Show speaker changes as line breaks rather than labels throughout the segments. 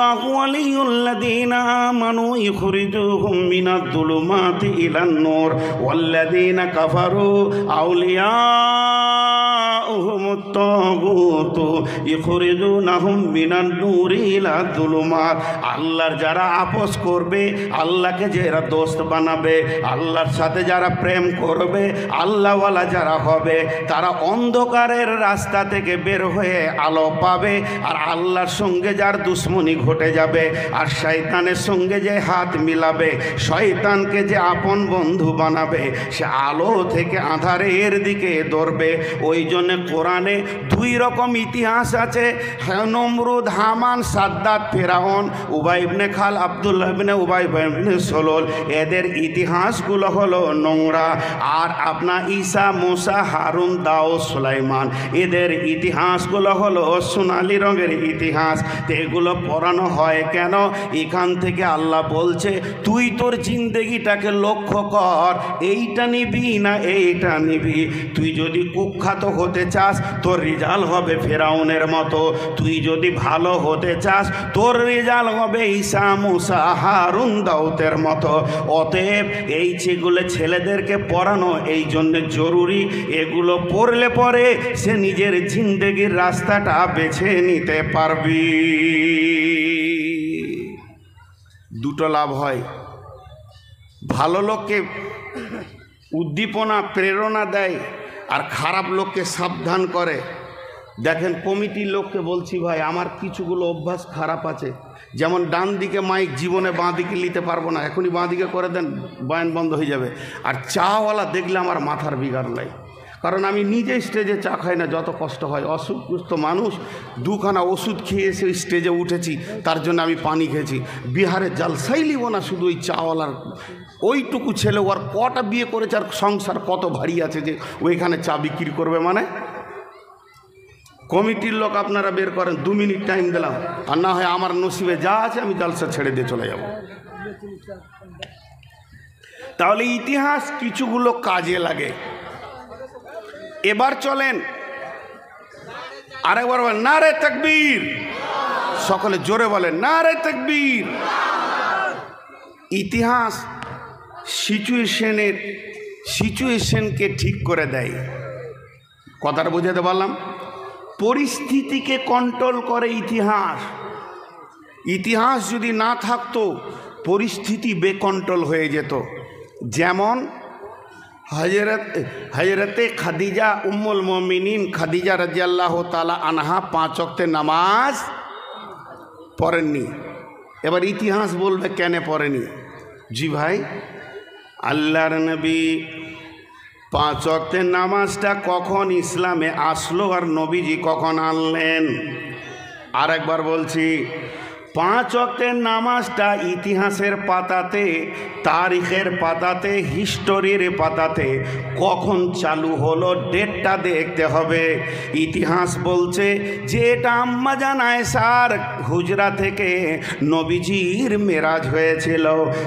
আল্লাহু ওয়ালিয়ুল্লাযীনা আমানু ইখরিজুহুম মিনাজ-যুলুমাতি ইলান-নূর ওয়াল্লাযীনা কাফারু আউলিয়াউহুমুত তাগুতু ইখরিজুনাহুম মিনান-নূরি ইলাজ-যুলুমাত। আল্লাহর যারা আপোস করবে, আল্লাহকে যারা দোস্ত বানাবে, আল্লাহর সাথে যারা প্রেম করবে, আল্লাহওয়ালা যারা হবে, তারা অন্ধকারের রাস্তা থেকে বের হয়ে আলো পাবে। আর আল্লাহর সঙ্গে যার দুশ্মনী ঘটে যাবে, আর শয়তানের সঙ্গে যে হাত মিলাবে, শয়তানকে যে আপন বন্ধু বানাবে, সে আলো থেকে আঁধারের দিকে দৌড়বে। ওই জন্য কোরআনে দুই রকম ইতিহাস আছে, নমরুদ, হামান, সাদ্দাত, ফেরাউন, উবাই ইবনে খাল, আব্দুল্লাহ ইবনে উবাই ইবনে সলুল। এদের ইতিহাসগুলো হলো নোংরা। আর আপনার ঈসা, মুসা, হারুন, দাউদ, সুলাইমান, এদের ইতিহাসগুলো হলো সোনালি রঙের ইতিহাস। তো এগুলো পড়ানো হয় কেন? এখান থেকে আল্লাহ বলছে তুই তোর জিন্দেগিটাকে লক্ষ্য কর, এইটা নিবি না এইটা নিবি। তুই যদি কুখ্যাত হতে চাস, তোর রেজাল্ট হবে ফেরাউনের মতো। তুই যদি ভালো হতে চাস, তোর রেজাল্ট হবে ঈসা, মুসা, হারুন, দাউদের মতো। অতএব এই যেগুলো ছেলেদেরকে পড়ানো এই জন্য জরুরি। এগুলো পড়লে পরে সে নিজের জিন্দেগির রাস্তাটা বেছে নিতে পারবি। দুটো লাভ হয়, ভালো লোককে উদ্দীপনা, প্রেরণা দেয়, আর খারাপ লোককে সাবধান করে। দেখেন, কমিটির লোককে বলছি, ভাই আমার কিছুগুলো অভ্যাস খারাপ আছে। যেমন ডান দিকে মাইক, জীবনে বাঁ দিকে নিতে পারবো না, এখনই বাঁ দিকে করে দেন, বয়ান বন্ধ হয়ে যাবে। আর চাওয়ালা দেখলে আমার মাথার বিগার লাই, কারণ আমি নিজে স্টেজে চা খাই না, যত কষ্ট হয়। অসুস্থ মানুষ, দুখানা ওষুধ খেয়ে এসে স্টেজে উঠেছি, তার জন্য আমি পানি খেয়েছি। বিহারে জালসাই লিব না, শুধু ওই চাওয়ালার ওইটুকু ছেলে, ওর কটা বিয়ে করেছে, আর সংসার কত ভারী আছে যে ওইখানে চা বিক্রি করবে। মানে কমিটির লোক আপনারা বের করেন, 2 মিনিট টাইম দিলাম, আর না হয় আমার নসিবে যা আছে আমি জালসা ছেড়ে দিয়ে চলে যাব। তাহলে ইতিহাস কিছুগুলো কাজে লাগে। এবার চলেন আরেকবার বলেন নারে তাকবীর, সকলে জোরে বলেন নারে তাকবীর। ইতিহাস সিচুয়েশনকে ঠিক করে দেয়। কথাটা বুঝাতে পারলাম? পরিস্থিতিকে কন্ট্রোল করে ইতিহাস। ইতিহাস যদি না থাকতো, পরিস্থিতি বেকন্ট্রোল হয়ে যেত। যেমন হজরতে খাদিজা, উম্মুল মুমিনিন খাদিজা রাদিয়াল্লাহু তাআলা আনহা 5 ওয়াক্তের নামাজ পড়েননি। এবার ইতিহাস বলবে কেন পড়েনি। জি ভাই, আল্লাহর নবী 5 ওয়াক্তের নামাজটা কখন ইসলামে আসলো, আর নবীজি কখন আনলেন? আর একবার বলছি, 5 ওয়াক্তের নামাজটা ইতিহাসের পাতাতে, তারিখের পাতাতে, হিস্টোরির পাতাতে কখন চালু হলো, ডেটটা দেখতে হবে। ইতিহাস বলছে যে এটা আম্মা জান আয়েশার হুজরা থেকে নবীজির মেরাজ হয়েছিল।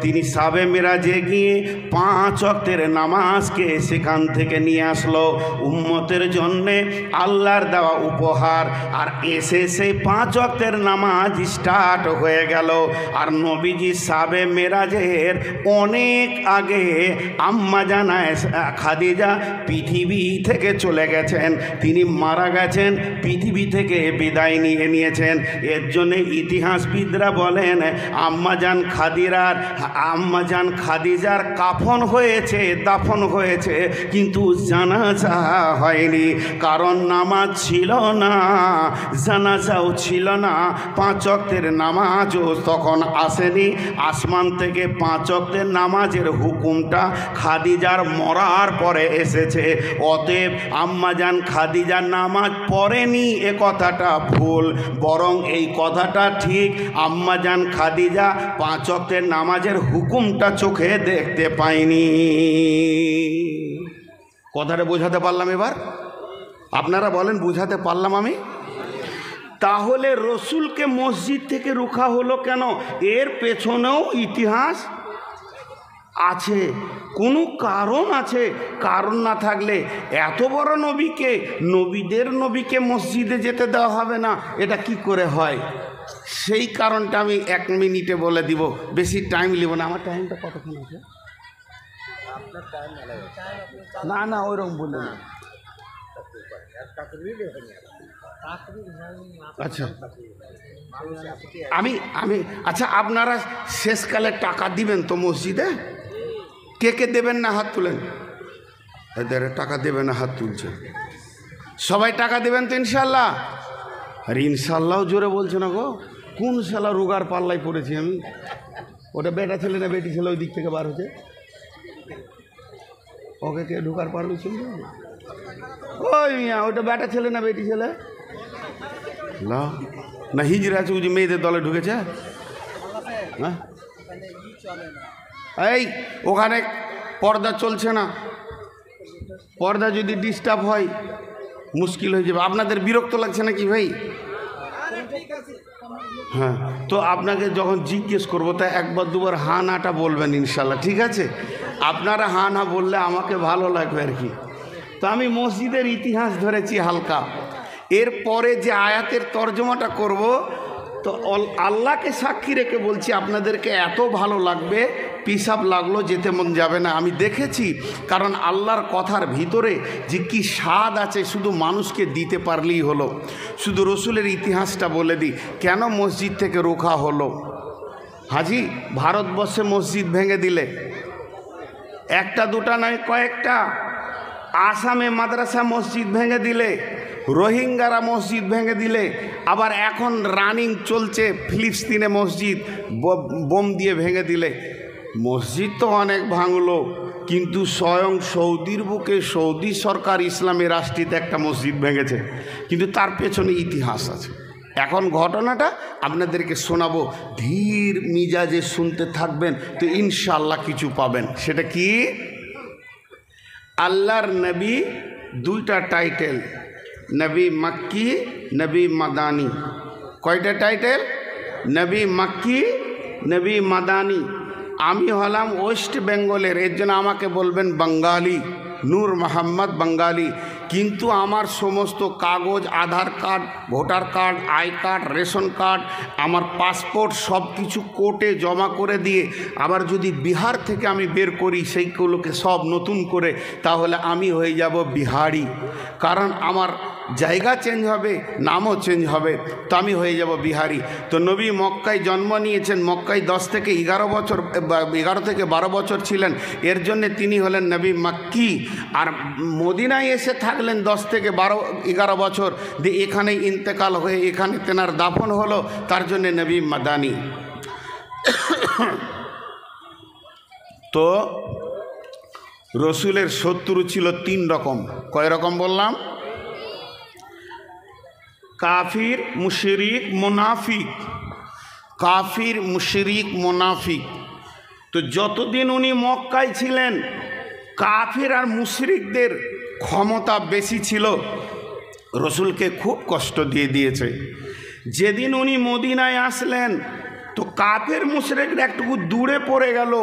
তিনি সাবে মেরাজে গিয়ে 5 ওয়াক্তের নামাজকে সেখান থেকে নিয়ে আসলো উম্মতের জন্যে, আল্লাহর দেওয়া উপহার। আর এসে সেই 5 ওয়াক্তের নামাজ স্টার্ট হয়ে গেল। আর নবীজি সাবে মেরাজের অনেক আগে আম্মা জান খাদিজা পৃথিবী থেকে চলে গেছেন, তিনি মারা গেছেন, পৃথিবী থেকে বিদায় নিয়ে নিয়েছেন। এর জন্য ইতিহাসবিদরা বলেন আম্মা জান খাদিজার কাফন হয়েছে, দাফন হয়েছে, কিন্তু জানাজা হয়নি। কারণ নামাজ ছিল না, জানাজাও ছিল না, 5 ওয়াক্তের নামাজও তখন আসেনি। আসমান থেকে 5 ওয়াক্তের নামাজের হুকুমটা খাদিজার মরার পরে এসেছে। অতএব আম্মাজান খাদিজার নামাজ পড়েনি এ কথাটা ভুল, বরং এই কথাটা ঠিক। আম্মাজান খাদিজা 5 ওয়াক্তের নামাজের হুকুমটা চোখে দেখতে পায়নি। কথাটা বোঝাতে পারলাম? এবার আপনারা বলেন বুঝাতে পারলাম আমি? তাহলে রসুলকে মসজিদ থেকে রুখা হলো কেন? এর পেছনেও ইতিহাস আছে, কোনো কারণ আছে। কারণ না থাকলে এত বড় নবীকে, নবীদের নবীকে মসজিদে যেতে দেওয়া হবে না, এটা কি করে হয়? সেই কারণটা আমি 1 মিনিটে বলে দিব, বেশি টাইম নেব না। আমার টাইমটা কতক্ষণ আছে? না না ওইরকম বলে না। আচ্ছা আমি আমি আচ্ছা, আপনারা শেষকালে টাকা দিবেন তো মসজিদে? কে কে দেবেন না হাত তুলেন। এদের টাকা দেবেন না হাত তুলছে। সবাই টাকা দেবেন তো ইনশাল্লাহ? আরে ইনশাল্লাহ জোরে বলছে না গো, কোন শালা রোগার পাল্লায় পড়েছি আমি। ওটা বেটা ছেলে না বেটি ছেলে ওই দিক থেকে বার হচ্ছে, ওকে কে ঢুকার পারলো শুনবে? ওই মিয়া, ওটা বেটা ছেলে না বেটি ছেলে? না হিজড়া আছে, ওই যে মেয়েদের দলে ঢুকেছে। হ্যাঁ এই ওখানে পর্দা চলছে না, পর্দা যদি ডিস্টার্ব হয় মুশকিল হয়ে যাবে। আপনাদের বিরক্ত লাগছে নাকি ভাই? হ্যাঁ, তো আপনাকে যখন জিজ্ঞেস করবো তা 1বার 2বার হ্যাঁ নাটা বলবেন ইনশাল্লাহ, ঠিক আছে? আপনারা হ্যাঁ না বললে আমাকে ভালো লাগবে আর কি। তো আমি মসজিদের ইতিহাস ধরেছি হালকা। এরপরে যে আয়াতের তর্জমাটা করব, তো আল্লাহকে সাক্ষী রেখে বলছি আপনাদেরকে এত ভালো লাগবে, পিসাব লাগলো, যেতে মন যাবে না। আমি দেখেছি, কারণ আল্লাহর কথার ভিতরে যে কি স্বাদ আছে শুধু মানুষকে দিতে পারলেই হলো। শুধু রসুলের ইতিহাসটা বলে দিই, কেন মসজিদ থেকে রোখা হলো। হাজি, ভারতবর্ষে মসজিদ ভেঙে দিলে, 1টা 2টা নয়, কয়েকটা। আসামে মাদ্রাসা মসজিদ ভেঙে দিলে, রোহিঙ্গারা মসজিদ ভেঙে দিলে, আবার এখন রানিং চলছে ফিলিস্তিনে মসজিদ বোম দিয়ে ভেঙে দিলে। মসজিদ তো অনেক ভাঙলো, কিন্তু স্বয়ং সৌদির বুকে সৌদি সরকার ইসলামী রাষ্ট্রীতে একটা মসজিদ ভেঙেছে, কিন্তু তার পেছনে ইতিহাস আছে। এখন ঘটনাটা আপনাদেরকে শোনাবো, ধীর মিজাজে শুনতে থাকবেন, তো ইনশাআল্লাহ কিছু পাবেন। সেটা কি? আল্লাহর নবী 2টা টাইটেল, নবী মক্কি, নবী মাদানি। কয়টা টাইটেল? নবী মক্কি, নবী মাদানি। আমি হলাম ওয়েস্ট বেঙ্গলের, এর জন্য আমাকে বলবেন বাঙালি, নূর মোহাম্মদ বাঙালি। কিন্তু আমার সমস্ত কাগজ, Aadhaar card, voter card, I card, ration card, আমার পাসপোর্ট সব কিছু কোর্টে জমা করে দিয়ে আবার যদি বিহার থেকে আমি বের করি সেইগুলোকে সব নতুন করে, তাহলে আমি হয়ে যাব বিহারি। কারণ আমার জায়গা চেঞ্জ হবে, নামও চেঞ্জ হবে, তো আমি হয়ে যাব বিহারি। তো নবী মক্কায় জন্ম নিয়েছেন, মক্কায় 10 থেকে 11 বছর, 11 থেকে 12 বছর ছিলেন, এর জন্যে তিনি হলেন নবী মক্কি। আর মদিনায় এসে থাকলেন 10 থেকে 11 বছর, দিয়ে এখানে ইন্তেকাল হয়ে এখানে তেনার দাফন হলো, তার জন্যে নবী মাদানি। তো রসুলের শত্রু ছিল 3 রকম। কয় রকম বললাম? কাফির, মুশরিক, মুনাফিক। কাফির, মুশরিক, মুনাফিক। তো যতদিন উনি মক্কায় ছিলেন, কাফির আর মুশরিকদের ক্ষমতা বেশি ছিল, রসুলকে খুব কষ্ট দিয়ে দিয়েছে। যেদিন উনি মদিনায় আসলেন, তো কাফের মুশরিকরা একটু দূরে পড়ে গেল।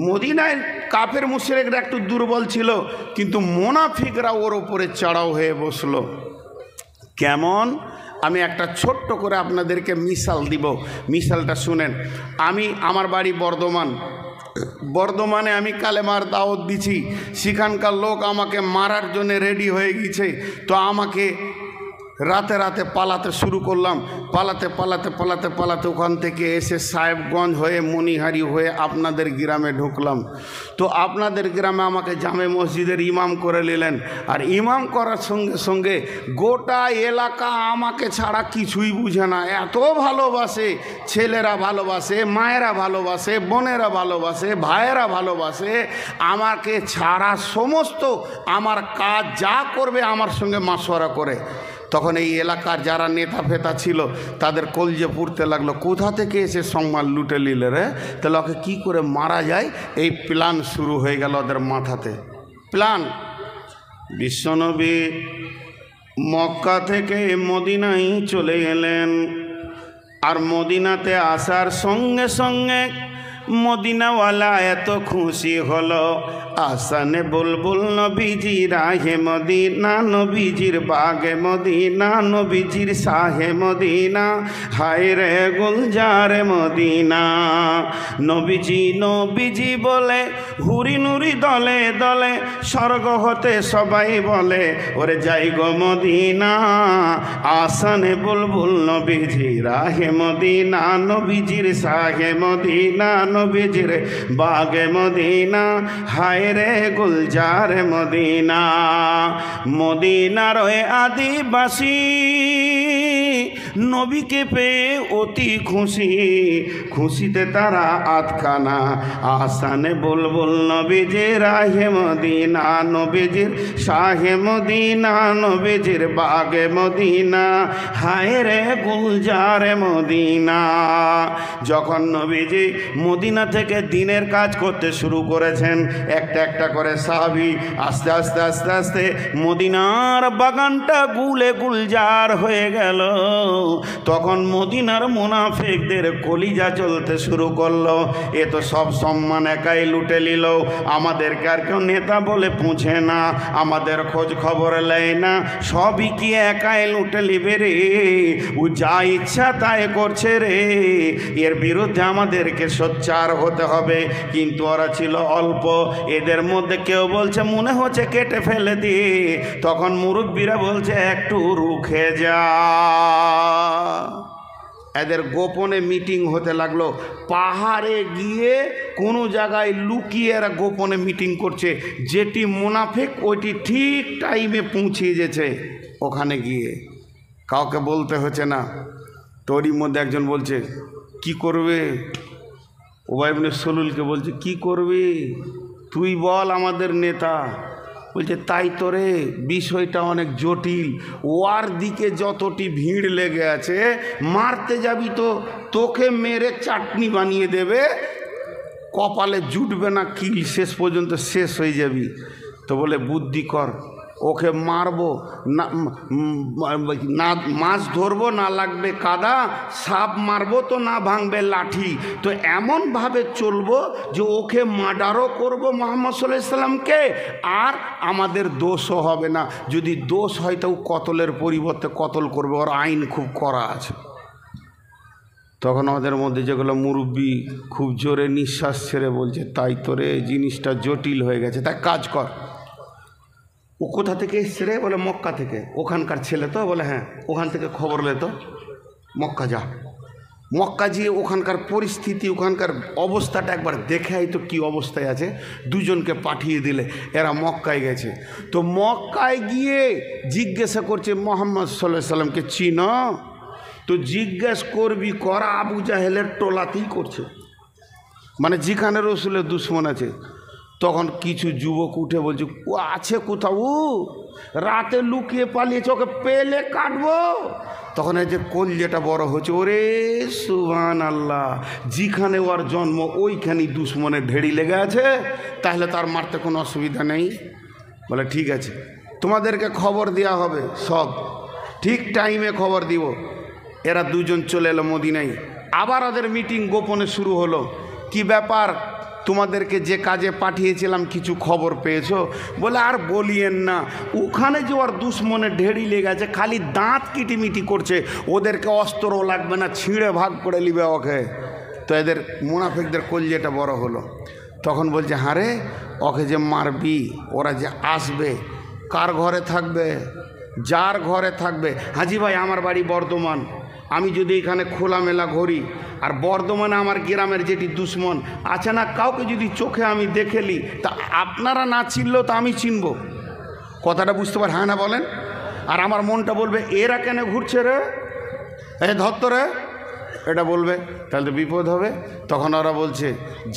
মদিনায় কাফের মুশরিকরা একটু দুর্বল ছিল, কিন্তু মুনাফিকরা ওর ওপরে চড়াও হয়ে বসলো। কেমন? আমি একটা ছোট্ট করে আপনাদেরকে মিসাল দিব, মিসালটা শুনেন। আমার বাড়ি বর্ধমানে আমি কালেমার দাওয়াত দিছি, সেখানকার লোক আমাকে মারার জন্য রেডি হয়ে গেছে। তো আমাকে রাতে রাতে পালাতে শুরু করলাম, পালাতে ওখান থেকে এসে সাহেবগঞ্জ হয়ে মণিহারি হয়ে আপনাদের গ্রামে ঢুকলাম। তো আপনাদের গ্রামে আমাকে জামে মসজিদের ইমাম করে নিলেন। আর ইমাম করার সঙ্গে সঙ্গে গোটা এলাকা আমাকে ছাড়া কিছুই বুঝে না, এত ভালোবাসে। ছেলেরা ভালোবাসে, মায়েরা ভালোবাসে, বোনেরা ভালোবাসে, ভাইয়েরা ভালোবাসে। আমাকে ছাড়া সমস্ত আমার কাজ যা করবে আমার সঙ্গে মাশওয়ারা করে। তখন এই এলাকার যারা নেতা ফেতা ছিল তাদের কলজে পুড়তে লাগলো, কোথা থেকে এসে সম্মান লুটে নিলে রে, তাহলে ওকে কী করে মারা যায়, এই প্ল্যান শুরু হয়ে গেল ওদের মাথাতে। প্ল্যান, বিশ্বনবী মক্কা থেকে মদিনায় চলে গেলেন। আর মদিনাতে আসার সঙ্গে সঙ্গে মদিনাওয়ালা এত খুশি হলো, আসানে বুলবুল নবীজি রাহে মদিনা, নবীজির বাগে মদিনা, নবীজির শাহে মদিনা, হায় রে গুলজারে মদিনা। নবীজি নবীজি বলে হুরি নুরি দলে দলে, স্বর্গ হতে সবাই বলে ওরে যাই গো মদিনা। আসানে বুলবুল নবীজি রাহে মদিনা, নবীজির শাহে মদিনা, নবীজির বাগে মদিনা, হায় রে গুলজারে মদিনা। মদিনার আদিবাসী নবীকে পেয়ে অতি খুশি, খুশিতে তারা আতখানা। আসানে বুলবুল নবীজির রাহে মদিনা, নবীজির শাহে মদিনা, নবীজির বাগে মদিনা, হায় রে গুলজারে মদিনা। যখন নবীজি মদিনা থেকে দিনের কাজ করতে শুরু করেছেন, একটা একটা করে সাহাবী আস্তে আস্তে আস্তে আস্তে মদিনার বাগানটা গুলে গুলজার হয়ে গেল। তখন মদিনার মুনাফিকদের কলিজা চলতে শুরু করলো, এ তো সব সম্মান একাই লুটে নিল, আমাদেরকে আর কেউ নেতা বলে পুঁছে না, আমাদের খোঁজ খবর নেয় না, সবই কি একাই লুটে নিবে রে, ও যা ইচ্ছা তাই করছে রে, এর বিরুদ্ধে আমাদেরকে সোচ্চার হতে হবে। কিন্তু ওরা ছিল অল্প, এদের মধ্যে কেউ বলছে মনে হচ্ছে কেটে ফেলে দিয়ে, তখন মুরব্বীরা বলছে একটু রুখে যা। এদের গোপনে মিটিং হতে লাগলো, পাহাড়ে গিয়ে কোনো জায়গায় লুকিয়ে এরা গোপনে মিটিং করছে, যেটি মুনাফিক ওইটি ঠিক টাইমে পৌঁছিয়ে যেছে ওখানে গিয়ে, কাউকে বলতে হচ্ছে না। তোরই মধ্যে একজন বলছে কি করবে, উবাই ইবনে সলুলকে বলছে কি করবে তুই বল আমাদের নেতা। বলছে তাই তো রে, বিষয়টা অনেক জটিল, ওয়ার দিকে যতটি ভিড় লেগে আছে, মারতে যাবি তো তোকে মেরে চাটনি বানিয়ে দেবে, কপালে জুটবে না কিল, শেষ পর্যন্ত শেষ হয়ে যাবি। তো বলে বুদ্ধি কর, ওকে মারবো না, মাছ ধরবো না লাগবে কাদা, সাপ মারবো তো না ভাঙবে লাঠি, তো এমনভাবে চলবো যে ওকে মার্ডারও করবো মুহাম্মদ সাল্লাল্লাহু আলাইহি সাল্লামকে, আর আমাদের দোষও হবে না, যদি দোষ হয় তো কতলের পরিবর্তে কতল করবে, ওর আইন খুব কড়া আছে। তখন আমাদের মধ্যে যেগুলো মুরব্বী খুব জোরে নিঃশ্বাস ছেড়ে বলছে তাই তো রে, জিনিসটা জটিল হয়ে গেছে, তাই কাজ কর। ও কোথা থেকে এসছে রে, বলে মক্কা থেকে। ওখানকার ছেলে তো, বলে হ্যাঁ, ওখান থেকে খবর লে তো, মক্কা যা, মক্কা গিয়ে ওখানকার পরিস্থিতি, ওখানকার অবস্থাটা একবার দেখে আই তো কী অবস্থায় আছে। দুজনকে পাঠিয়ে দিলে, এরা মক্কায় গেছে। তো মক্কায় গিয়ে জিজ্ঞাসা করছে মুহাম্মদ সাল্লাল্লাহু আলাইহি সাল্লামকে চিনো? তো জিজ্ঞেস করবি করা আবু জাহেলের টোলাতেই করছে, মানে যেখানে রসুলের দুশ্মন আছে। তখন কিছু যুবক উঠে বলছে ও আছে কোথাও, রাতে লুকিয়ে পালিয়েছে, ওকে পেলে কাটবো। তখন এই যে কলজেটা বড় হচ্ছে, ওরে সুবহানাল্লাহ, যেখানে ওর জন্ম ওইখানেই দুশ্মনের ঢেড়ি লেগে আছে, তাহলে তার মারতে কোনো অসুবিধা নেই। বলে ঠিক আছে, তোমাদেরকে খবর দেওয়া হবে, সব ঠিক টাইমে খবর দিব। এরা দুজন চলে এলো মদিনায়, আবার ওদের মিটিং গোপনে শুরু হলো। কি ব্যাপার, তোমাদেরকে যে কাজে পাঠিয়েছিলাম কিছু খবর পেয়েছো? বলে আর বলিয়েন না, ওখানে যে ওর দুশ্মনের ঢেড়ি লেগে আছে, খালি দাঁত কিটিমিটি করছে, ওদেরকে অস্ত্রও লাগবে না, ছিঁড়ে ভাগ করে নিবে ওকে। তো এদের মুনাফিকদের কলজেটা বড় হলো। তখন বলছে হ্যাঁ রে, ওকে যে মারবি, ওরা যে আসবে, কার ঘরে থাকবে? যার ঘরে থাকবে। হাজি ভাই আমার বাড়ি বর্ধমান, আমি যদি এখানে খোলামেলা ঘুরি, আর বর্ধমানে আমার গ্রামের যেটি দুশ্মন আছে না, কাউকে যদি চোখে আমি দেখেলি, তা আপনারা না চিনলেও তা আমি চিনব। কথাটা বুঝতে পার, হ্যাঁ না বলেন? আর আমার মনটা বলবে এরা কেন ঘুরছে রে, এ ধত্ত রে, এটা বলবে, তাহলে তো বিপদ হবে। তখন ওরা বলছে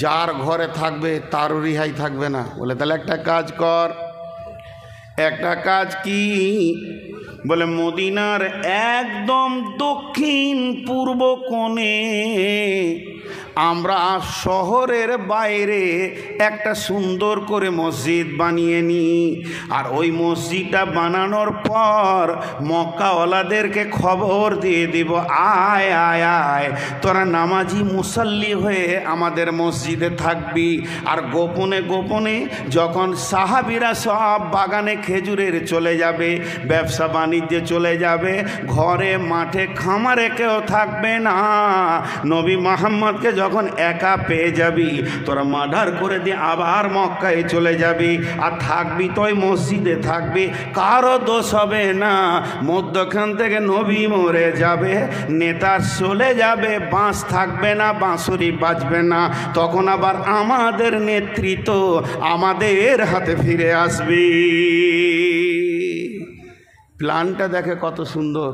যার ঘরে থাকবে তারও রিহাই থাকবে না। বলে তাহলে একটা কাজ কর। একটা কাজ কি? বলে মদিনার একদম দক্ষিণ পূর্ব কোণে আমরা শহরের বাইরে একটা সুন্দর করে মসজিদ বানিয়ে নিই, আর ওই মসজিদটা বানানোর পর মক্কাওয়ালাদেরকে খবর দিয়ে দিব, আয় আয় আয় তোরা নামাজি মুসাল্লি হয়ে আমাদের মসজিদে থাকবি। আর গোপনে গোপনে যখন সাহাবীরা সব বাগানে খেজুরের চলে যাবে, ব্যবসা বাণিজ্যে চলে যাবে, ঘরে মাঠে খামারে কেউ থাকবে না, নবী মুহাম্মদকে যখন একা পেয়ে যাবি তোরা মার্ডার করে দিয়ে আবার মক্কায় চলে যাবি, আর থাকবি তো ওই মসজিদে থাকবি, কারো দোষ হবে না। মধ্যখান থেকে নবী মরে যাবে, নেতা চলে যাবে, বাঁশ থাকবে না, বাঁশুরি বাজবে না, তখন আবার আমাদের নেতৃত্ব আমাদের হাতে ফিরে আসবে। প্ল্যানটা দেখে কত সুন্দর।